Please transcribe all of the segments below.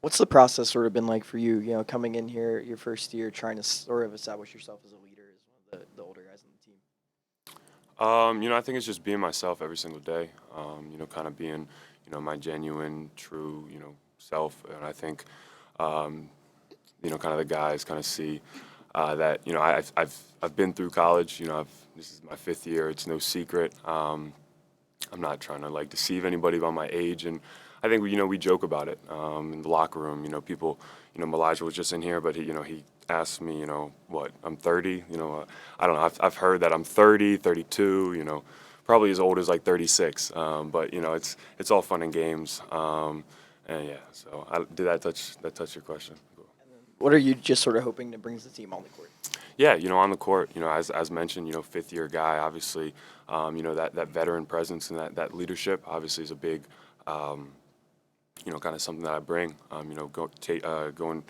What's the process sort of been like for you? You know, coming in here your first year, trying to sort of establish yourself as a leader as one of the older guys on the team. I think it's just being myself every single day. Kind of being, my genuine, true, self. And I think, um, kind of the guys kind of see that, I've been through college. This is my fifth year. It's no secret. I'm not trying to like deceive anybody about my age, and I think we joke about it in the locker room. People, Elijah was just in here, but he asked me, what I'm 30. I don't know. I've heard that I'm 30, 32. Probably as old as like 36. But it's all fun and games. And yeah, so did that touch your question? Cool. And then what are you just sort of hoping to bring the team on the court? Yeah, on the court, as mentioned, fifth year guy, obviously, that veteran presence and that leadership obviously is a big, kind of something that I bring. Going,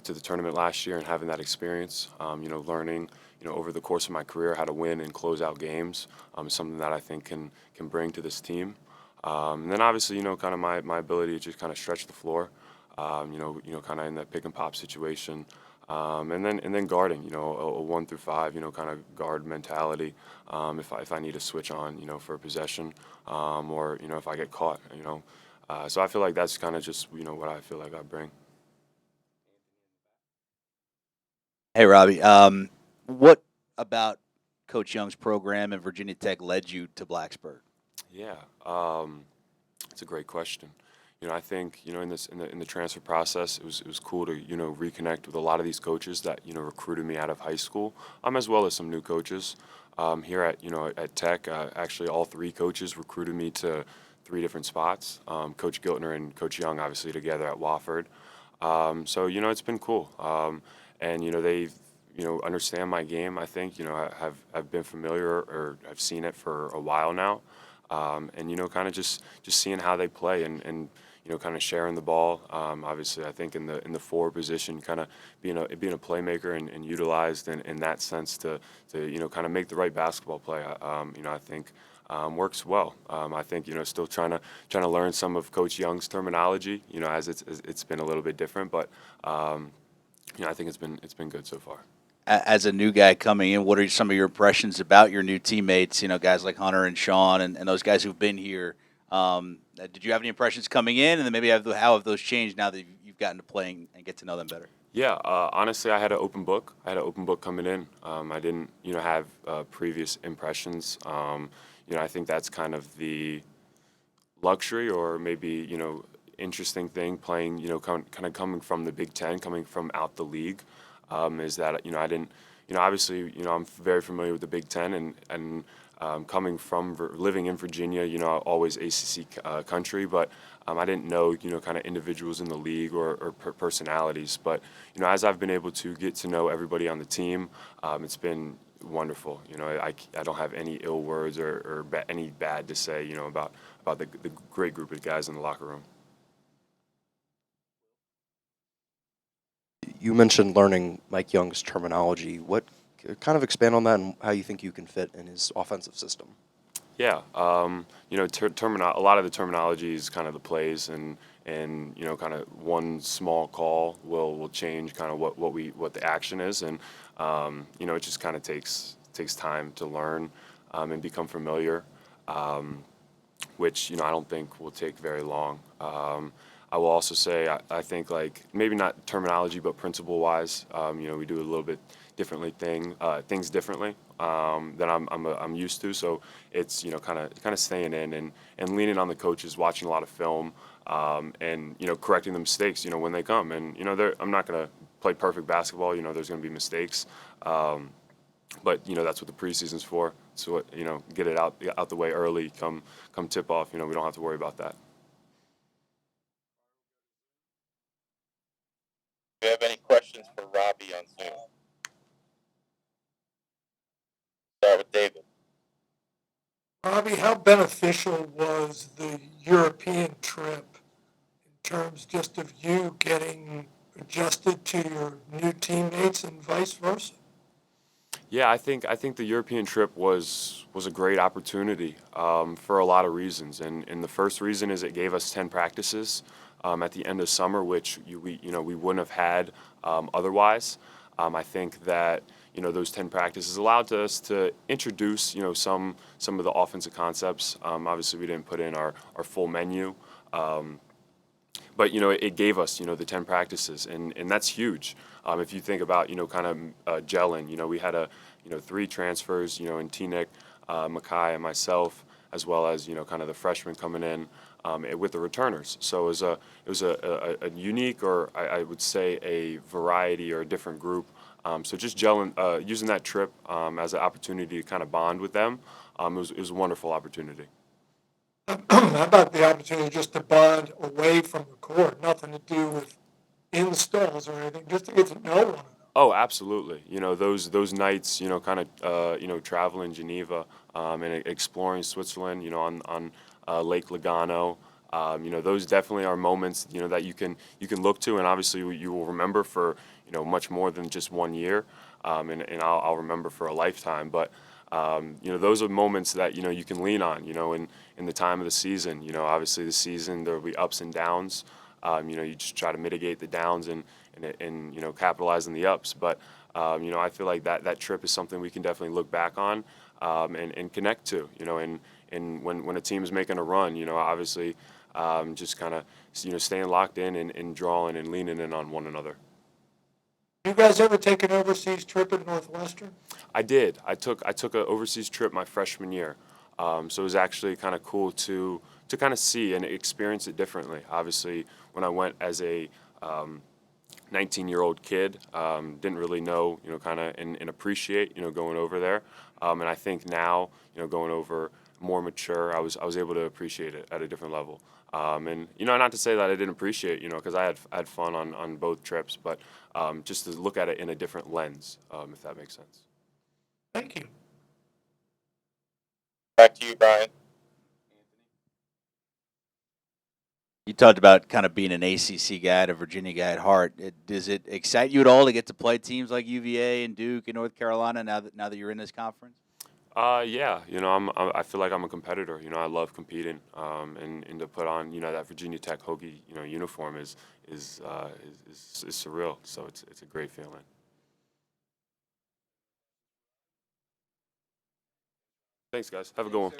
to the tournament last year and having that experience, learning, over the course of my career how to win and close out games is something that I think can bring to this team. And then obviously, kind of my ability to just kind of stretch the floor, kind of in that pick and pop situation. And then guarding, a 1 through 5, kind of guard mentality. If I need to switch on, for a possession, or if I get caught, so I feel like that's kind of just what I feel like I bring. Hey, Robbie. What about Coach Young's program and Virginia Tech led you to Blacksburg? Yeah, it's a great question. I think in the transfer process, it was cool to reconnect with a lot of these coaches that recruited me out of high school, as well as some new coaches. Here at Tech, actually all three coaches recruited me to three different spots. Coach Giltner and Coach Young, obviously together at Wofford. So it's been cool, and they understand my game. I think have been familiar or I've seen it for a while now, and kind of just seeing how they play and kind of sharing the ball. Obviously, I think in the forward position, kind of being a playmaker and utilized in that sense to kind of make the right basketball play. I think works well. I think still trying to learn some of Coach Young's terminology. As it's been a little bit different, but I think it's been good so far. As a new guy coming in, what are some of your impressions about your new teammates? Guys like Hunter and Sean and those guys who've been here. Did you have any impressions coming in, and then maybe how have those changed now that you've gotten to play and get to know them better? Yeah, honestly, I had an open book. I had an open book coming in. I didn't, have previous impressions. I think that's kind of the luxury or maybe, interesting thing playing, kind of coming from the Big Ten, coming from out the league, is that, I didn't, obviously, I'm very familiar with the Big Ten and coming from living in Virginia, always ACC country, but I didn't know, kind of individuals in the league or personalities. But, as I've been able to get to know everybody on the team, it's been wonderful. I don't have any ill words or any bad to say, about the great group of guys in the locker room. You mentioned learning Mike Young's terminology. What kind of expand on that and how you think you can fit in his offensive system? Yeah, a lot of the terminology is kind of the plays, and kind of one small call will change kind of what the action is, and it just kind of takes time to learn and become familiar, which I don't think will take very long. I will also say I think like maybe not terminology but principle wise, we do a little bit differently things differently than I'm used to. So it's kind of staying in and leaning on the coaches, watching a lot of film, and correcting the mistakes when they come. And I'm not gonna play perfect basketball. There's gonna be mistakes, but that's what the preseason's for. So get it out the way early. Come tip off. We don't have to worry about that. Do you have any questions for Robbie on Zoom? Start with David. Robbie, how beneficial was the European trip in terms just of you getting adjusted to your new teammates and vice versa? Yeah, I think the European trip was a great opportunity for a lot of reasons, and the first reason is it gave us 10 practices at the end of summer, which we wouldn't have had otherwise. I think that those 10 practices allowed us to introduce some of the offensive concepts. Obviously, we didn't put in our full menu. But it gave us the 10 practices, and that's huge. If you think about kind of gelling, we had 3 transfers, in Teaneck, Makai, and myself, as well as kind of the freshmen coming in with the returners. So it was a unique, or I would say a variety or a different group. So just gelling, using that trip as an opportunity to kind of bond with them, it was a wonderful opportunity. How about the opportunity just to bond away from the court? Nothing to do with installs or anything, just to get to know one another. Oh, absolutely. Those nights, kind of, traveling Geneva and exploring Switzerland, on Lake Lugano. Those definitely are moments, that you can look to, and obviously you will remember for, much more than just 1 year, and I'll remember for a lifetime. But those are moments that you can lean on, in the time of the season. Obviously the season there will be ups and downs. You just try to mitigate the downs and capitalize on the ups. But I feel like that trip is something we can definitely look back on and connect to. And when a team is making a run, obviously just kind of staying locked in and drawing and leaning in on one another. You guys ever take an overseas trip at Northwestern? I did. I took an overseas trip my freshman year, so it was actually kind of cool to kind of see and experience it differently. Obviously, when I went as a 19-year-old kid, didn't really know, kind of and appreciate, going over there. And I think now, going over more mature, I was able to appreciate it at a different level. And not to say that I didn't appreciate, because I had fun on both trips, but just to look at it in a different lens, if that makes sense. Thank you. Back to you, Brian. You talked about kind of being an ACC guy, a Virginia guy at heart. Does it excite you at all to get to play teams like UVA and Duke and North Carolina now that you're in this conference? Yeah, I feel like I'm a competitor. I love competing, and to put on that Virginia Tech Hokie uniform is surreal. So it's a great feeling. Thanks, guys. Have a good one.